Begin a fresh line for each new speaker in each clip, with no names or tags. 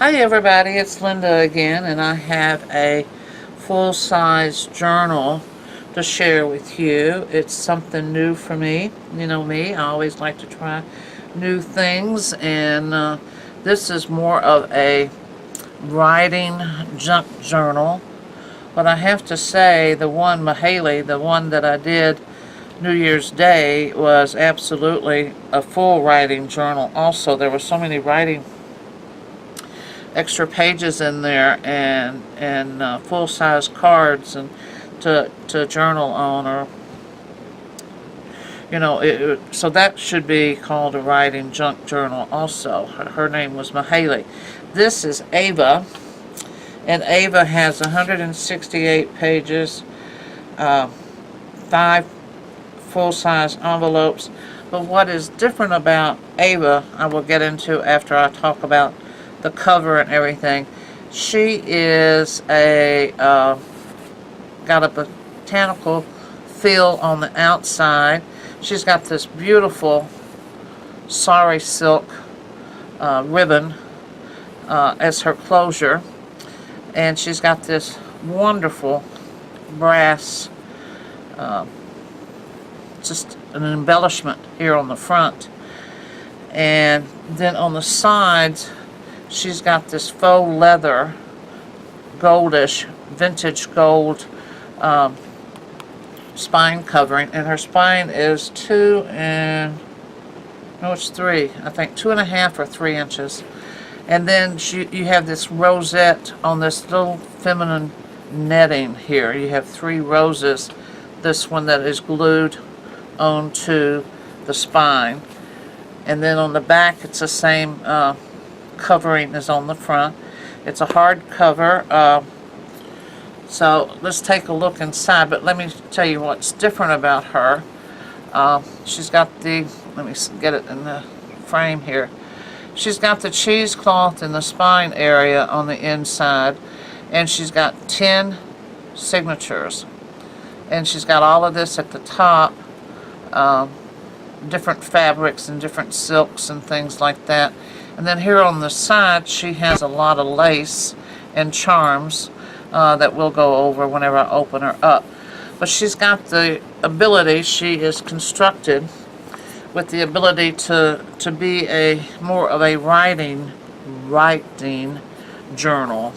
Hi everybody, it's Linda again, and I have a full-size journal to share with you. It's something new for me. You know me, I always like to try new things, and this is more of a writing junk journal. But I have to say, the one Mahaley, the one that I did New Year's Day, was absolutely a full writing journal. Also, there were so many writing extra pages in there, and full-size cards and to journal on, or you know, so that should be called a writing junk journal. Also, her name was Mahaley. This is AVA, and AVA has 168 pages, 5 full-size envelopes. But what is different about AVA, I will get into after I talk about the cover and everything. She is got a botanical feel on the outside. She's got this beautiful sari silk ribbon as her closure, and she's got this wonderful brass just an embellishment here on the front, and then on the sides she's got this faux leather, goldish, vintage gold spine covering, and her spine is 3, I think 2.5 or 3 inches. And then you have this rosette on this little feminine netting here. You have 3 roses. This one that is glued onto the spine, and then on the back it's the same covering as on the front. It's a hard cover, so let's take a look inside. But let me tell you what's different about her. She's got the, let me get it in the frame here. She's got the cheesecloth in the spine area on the inside, and she's got 10 signatures, and she's got all of this at the top, different fabrics and different silks and things like that. And then here on the side she has a lot of lace and charms that we'll go over whenever I open her up. But she's got the ability, she is constructed with the ability to be more of a writing journal,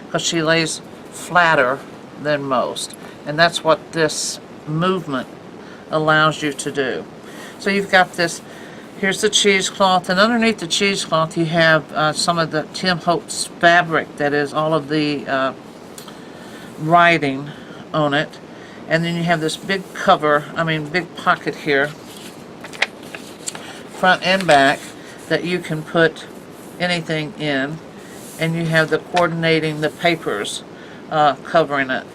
because she lays flatter than most, and that's what this movement allows you to do. So you've got this, here's the cheesecloth, and underneath the cheesecloth you have some of the Tim Holtz fabric that is all of the writing on it. And then you have this big cover, big pocket here, front and back, that you can put anything in, and you have the coordinating the papers covering it.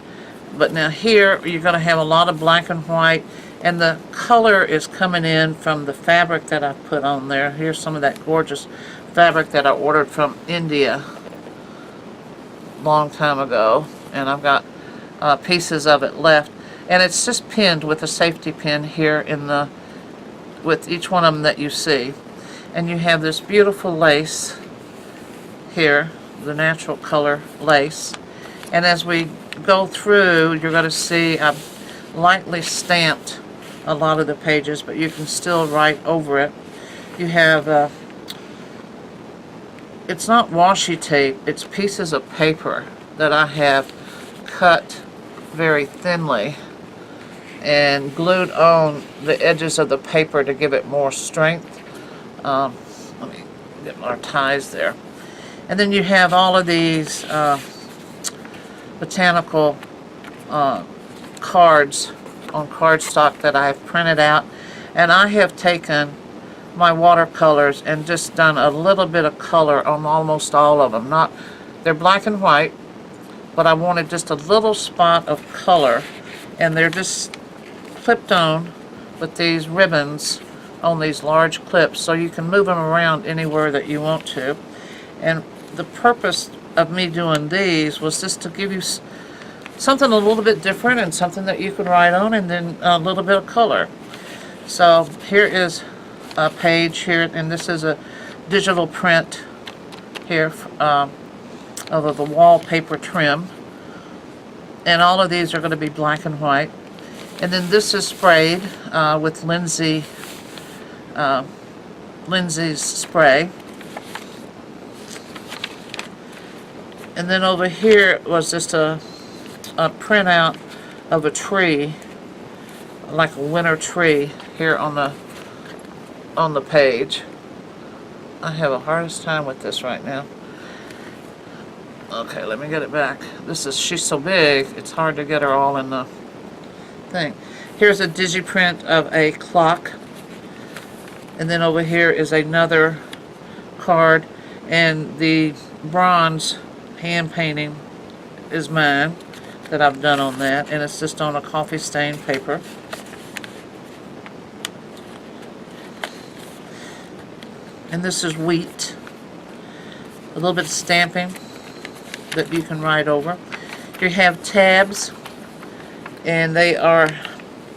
But now here you're going to have a lot of black and white, and the color is coming in from the fabric that I put on there. Here's some of that gorgeous fabric that I ordered from India a long time ago, and I've got pieces of it left. And it's just pinned with a safety pin here with each one of them that you see. And you have this beautiful lace here, the natural color lace. And as we go through, you're going to see I've lightly stamped a lot of the pages, but you can still write over it. You have it's not washi tape, it's pieces of paper that I have cut very thinly and glued on the edges of the paper to give it more strength. Let me get our ties there. And then you have all of these botanical cards on cardstock that I have printed out, and I have taken my watercolors and just done a little bit of color on almost all of them. They're black and white, but I wanted just a little spot of color, and they're just clipped on with these ribbons on these large clips, so you can move them around anywhere that you want to. And the purpose of me doing these was just to give you something a little bit different and something that you could write on, and then a little bit of color. So here is a page here, and this is a digital print here of the wallpaper trim. And all of these are going to be black and white. And then this is sprayed with Lindsay's spray. And then over here was just a printout of a tree, like a winter tree, here on the page. I have a hardest time with this right now. Okay, let me get it back. She's so big, it's hard to get her all in the thing. Here's a digiprint of a clock. And then over here is another card. And the bronze hand painting is mine that I've done on that. And it's just on a coffee stain paper. And this is wheat. A little bit of stamping that you can write over. You have tabs, and they are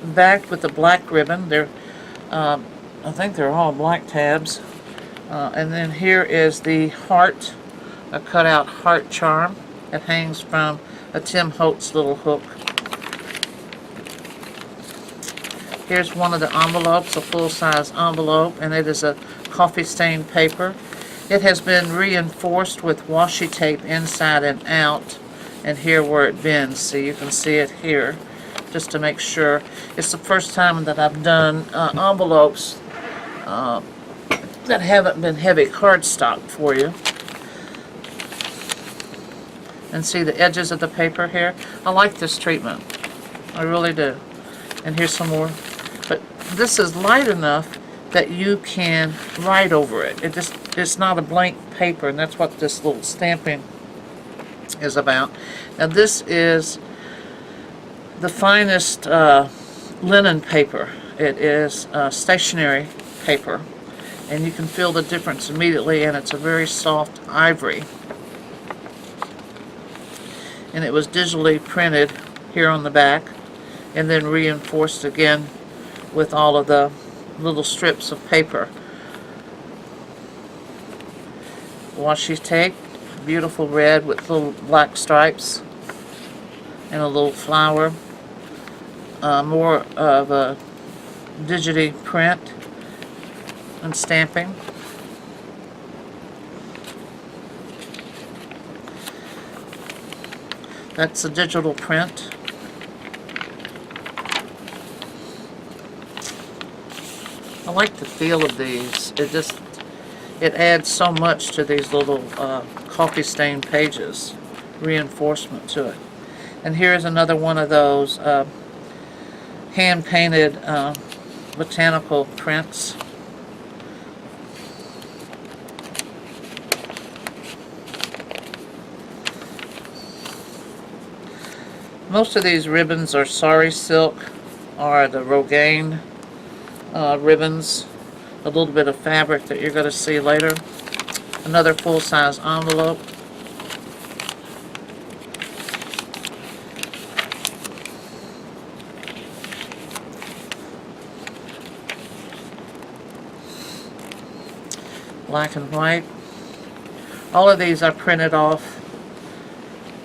backed with a black ribbon. They're, I think they're all black tabs. And then here is the heart, a cutout heart charm that hangs from a Tim Holtz little hook. Here's one of the envelopes, a full-size envelope, and it is a coffee stain paper. It has been reinforced with washi tape inside and out, and here where it bends, so you can see it here, just to make sure. It's the first time that I've done envelopes that haven't been heavy cardstock for you. And see the edges of the paper here? I like this treatment. I really do. And here's some more. But this is light enough that you can write over it. It's not a blank paper, and that's what this little stamping is about. Now this is the finest linen paper. It is stationery paper, and you can feel the difference immediately, and it's a very soft ivory. And it was digitally printed here on the back, and then reinforced again with all of the little strips of paper. Washi tape, beautiful red with little black stripes and a little flower. More of a digity print and stamping. That's a digital print. I like the feel of these. It adds so much to these little coffee stain pages. Reinforcement to it. And here's another one of those hand painted botanical prints. Most of these ribbons are sari silk or the Rogaine ribbons. A little bit of fabric that you're going to see later. Another full-size envelope. Black and white. All of these are printed off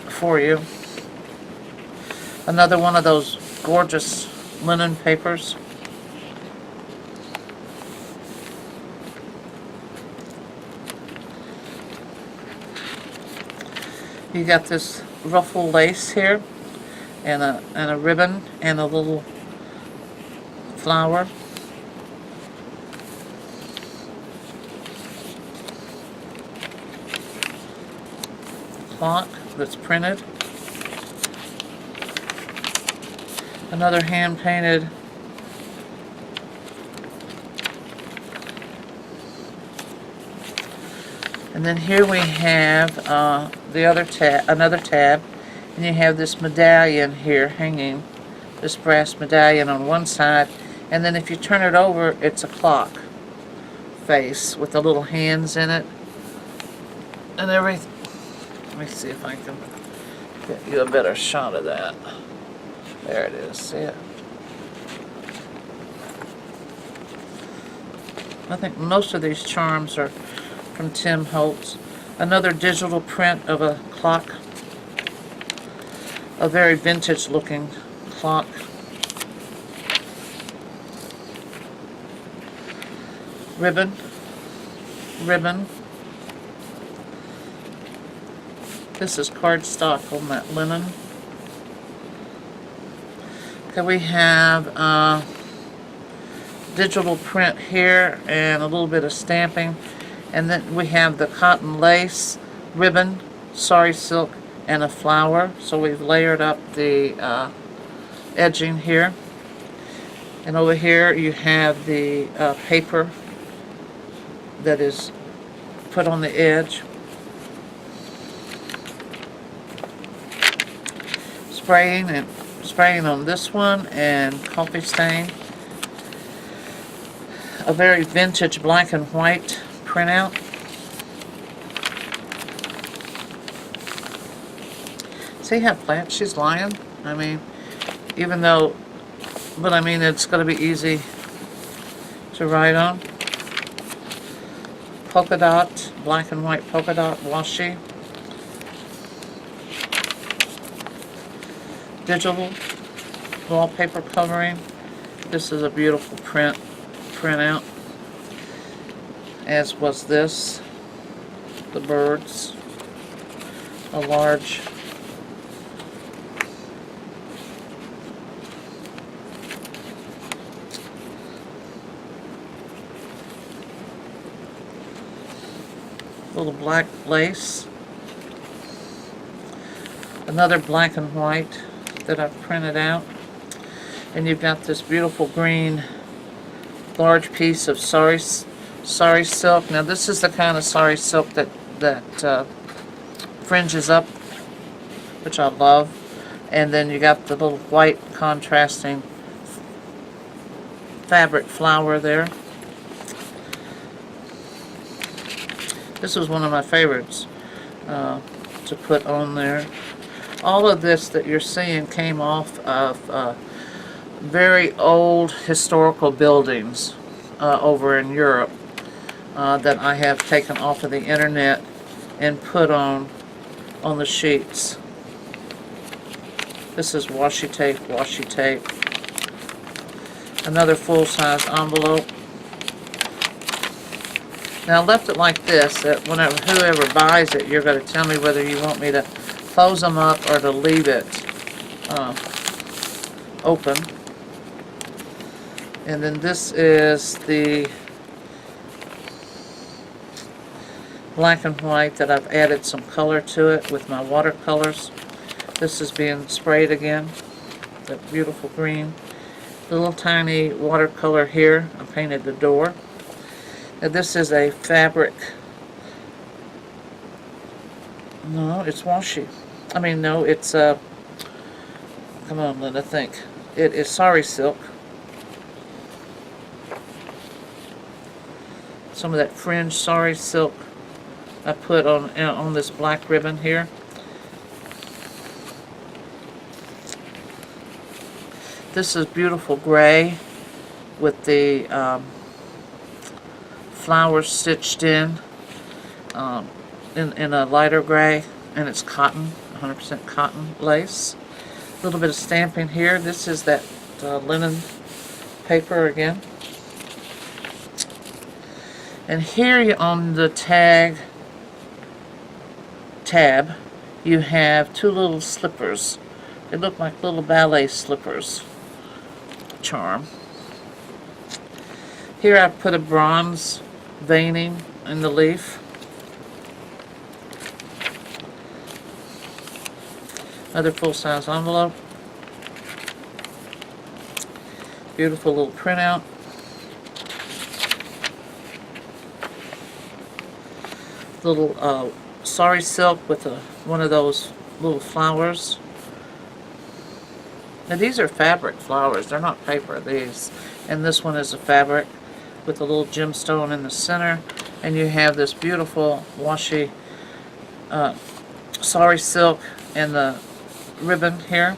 for you. Another one of those gorgeous linen papers. You got this ruffle lace here, and a ribbon, and a little flower. Clock that's printed. Another hand painted and then here we have the other another tab, and you have this medallion here hanging, this brass medallion on one side, and then if you turn it over, it's a clock face with the little hands in it and everything. Let me see if I can get you a better shot of that. There it is. See it? I think most of these charms are from Tim Holtz. Another digital print of a clock. A very vintage looking clock. Ribbon. This is cardstock on that linen. Okay, we have digital print here and a little bit of stamping. And then we have the cotton lace, ribbon, sari silk, and a flower. So we've layered up the edging here. And over here you have the paper that is put on the edge. Spraying on this one, and coffee stain. A very vintage black and white printout. See how flat she's lying? I mean, even though, but I mean, it's going to be easy to write on. Polka dot, black and white polka dot washi. Digital wallpaper covering. This is a beautiful printout, as was this. The birds. A large little black lace. Another black and white that I've printed out. And you've got this beautiful green large piece of sari silk. Now this is the kind of sari silk that fringes up, which I love. And then you got the little white contrasting fabric flower there. This was one of my favorites to put on there. All of this that you're seeing came off of very old historical buildings over in Europe that I have taken off of the internet and put on the sheets. This is washi tape. Another full-size envelope. Now I left it like this, that whenever whoever buys it, you're going to tell me whether you want me to close them up or to leave it open. And then this is the black and white that I've added some color to it with my watercolors. This is being sprayed again, that beautiful green. The little tiny watercolor here, I painted the door. Now this is a fabric. No, it's washi. I mean, no, it's come on, let me think. It is sari silk. Some of that fringe sari silk I put on this black ribbon here. This is beautiful gray with the flowers stitched in a lighter gray, and it's cotton, 100% cotton lace. A little bit of stamping here. This is that linen paper again. And here on the tab, you have two little slippers. They look like little ballet slippers. Charm. Here I put a bronze veining in the leaf. Another full-size envelope. Beautiful little printout. Little sari silk with one of those little flowers. Now these are fabric flowers, they're not paper, these. And this one is a fabric with a little gemstone in the center. And you have this beautiful washi sari silk and the ribbon here.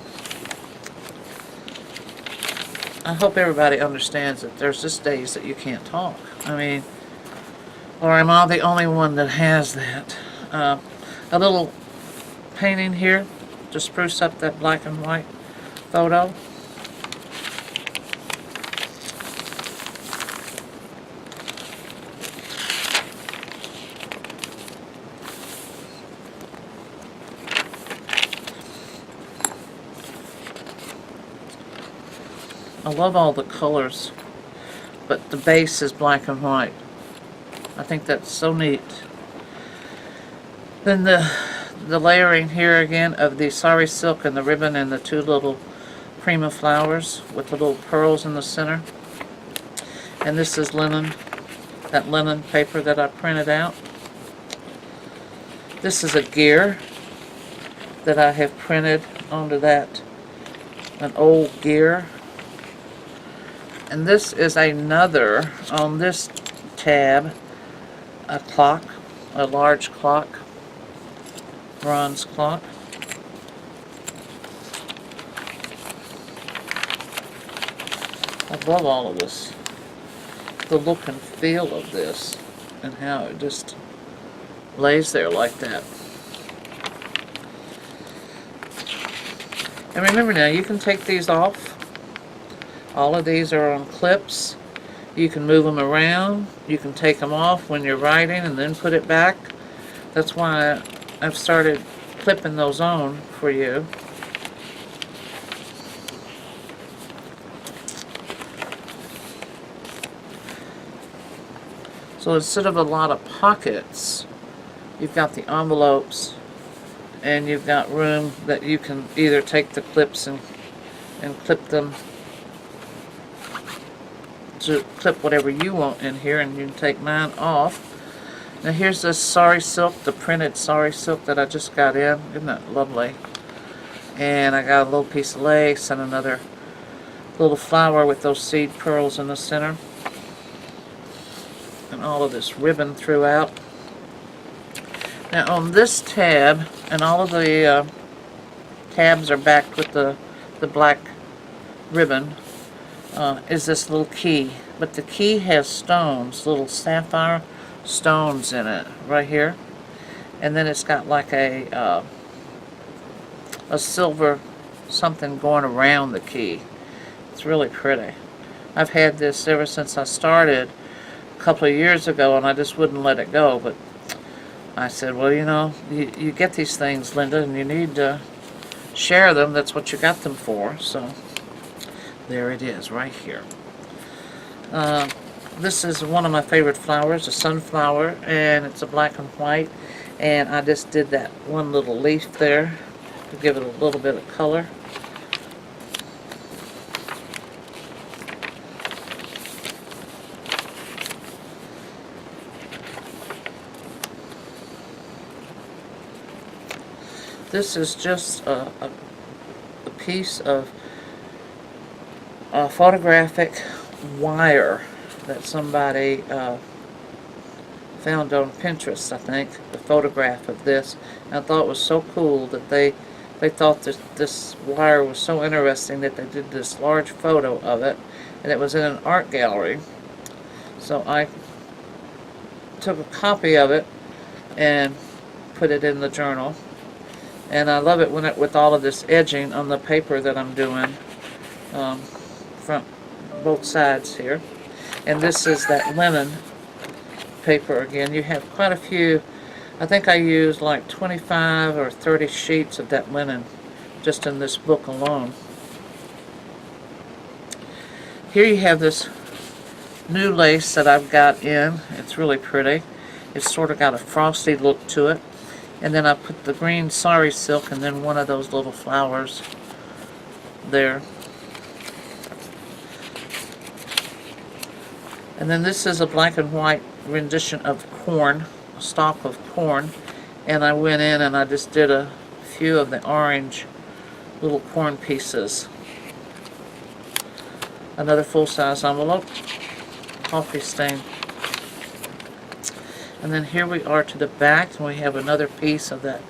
I hope everybody understands that there's just days that you can't talk. I mean, or am I the only one that has that? a little painting here to spruce up that black and white photo. I love all the colors, but the base is black and white. I think that's so neat. Then the layering here again of the sari silk and the ribbon and the two little prima flowers with the little pearls in the center. And this is linen, that linen paper that I printed out. This is a gear that I have printed onto that, an old gear. And this is another, on this tab, a clock, a large clock, bronze clock. I love all of this. The look and feel of this and how it just lays there like that. And remember now, you can take these off. All of these are on clips. You can move them around. You can take them off when you're writing and then put it back. That's why I've started clipping those on for you. So instead of a lot of pockets, you've got the envelopes and you've got room that you can either take the clips and clip them to clip whatever you want in here, and you can take mine off. Now here's this sari silk, the printed sari silk that I just got in. Isn't that lovely? And I got a little piece of lace and another little flower with those seed pearls in the center. And all of this ribbon throughout. Now on this tab, and all of the tabs are backed with the black ribbon, is this little key. But the key has stones, little sapphire stones in it, right here. And then it's got like a silver something going around the key. It's really pretty. I've had this ever since I started a couple of years ago, and I just wouldn't let it go. But I said, well, you know, you get these things, Linda, and you need to share them. That's what you got them for. So there it is, right here. This is one of my favorite flowers, a sunflower, and it's a black and white. And I just did that one little leaf there to give it a little bit of color. This is just a piece of photographic wire that somebody found on Pinterest, I think, the photograph of this. And I thought it was so cool that they thought that this wire was so interesting that they did this large photo of it, and it was in an art gallery. So I took a copy of it and put it in the journal. And I love it when with all of this edging on the paper that I'm doing, from both sides here. And this is that linen paper again. You have quite a few. I think I used like 25 or 30 sheets of that linen just in this book alone. Here you have this new lace that I've got in. It's really pretty. It's sort of got a frosty look to it. And then I put the green sari silk and then one of those little flowers there. And then this is a black and white rendition of corn, a stalk of corn. And I went in and I just did a few of the orange little corn pieces. Another full-size envelope, coffee stain. And then here we are to the back, and we have another piece of that,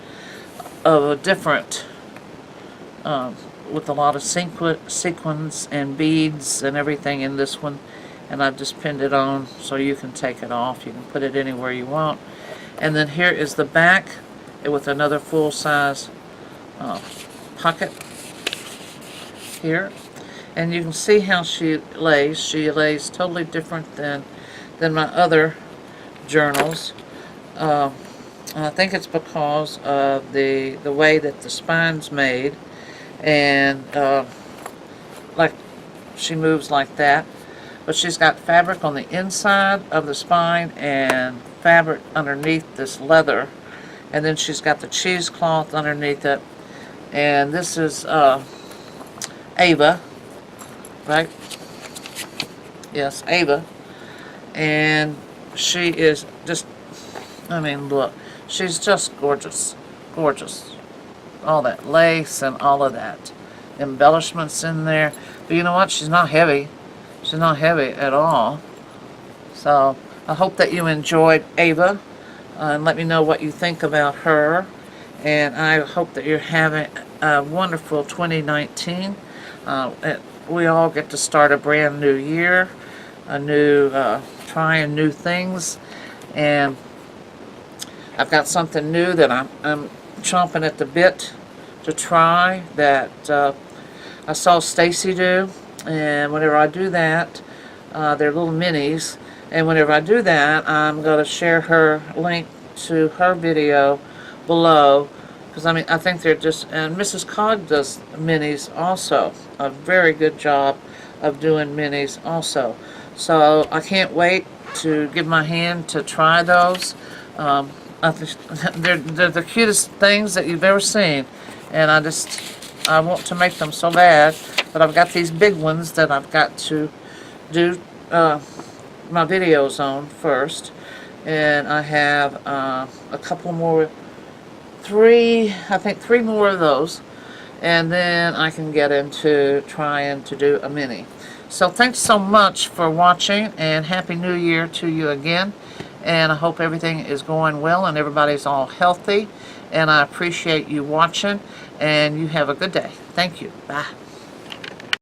of a different, with a lot of sequins and beads and everything in this one. And I've just pinned it on so you can take it off. You can put it anywhere you want. And then here is the back with another full-size pocket here. And you can see how she lays. She lays totally different than my other journals. I think it's because of the way that the spine's made, and like she moves like that. But she's got fabric on the inside of the spine and fabric underneath this leather, and then she's got the cheesecloth underneath it. And this is AVA, right? Yes, AVA. And she is just, I mean, look, she's just gorgeous, gorgeous. All that lace and all of that embellishments in there. But you know what? She's not heavy. She's not heavy at all. So I hope that you enjoyed Ava, and let me know what you think about her. And I hope that you're having a wonderful 2019. We all get to start a brand new year, trying new things. And I've got something new that I'm chomping at the bit to try that I saw Stacy do. And whenever I do that, they're little minis. And whenever I do that, I'm going to share her link to her video below. Because I mean, I think they're just, and Mrs. Cog does minis also. A very good job of doing minis also. So I can't wait to give my hand to try those. I think they're the cutest things that you've ever seen. And I want to make them so bad. But I've got these big ones that I've got to do my videos on first. And I have a couple more, I think three more of those. And then I can get into trying to do a mini. So thanks so much for watching, and Happy New Year to you again. And I hope everything is going well and everybody's all healthy. And I appreciate you watching, and you have a good day. Thank you. Bye.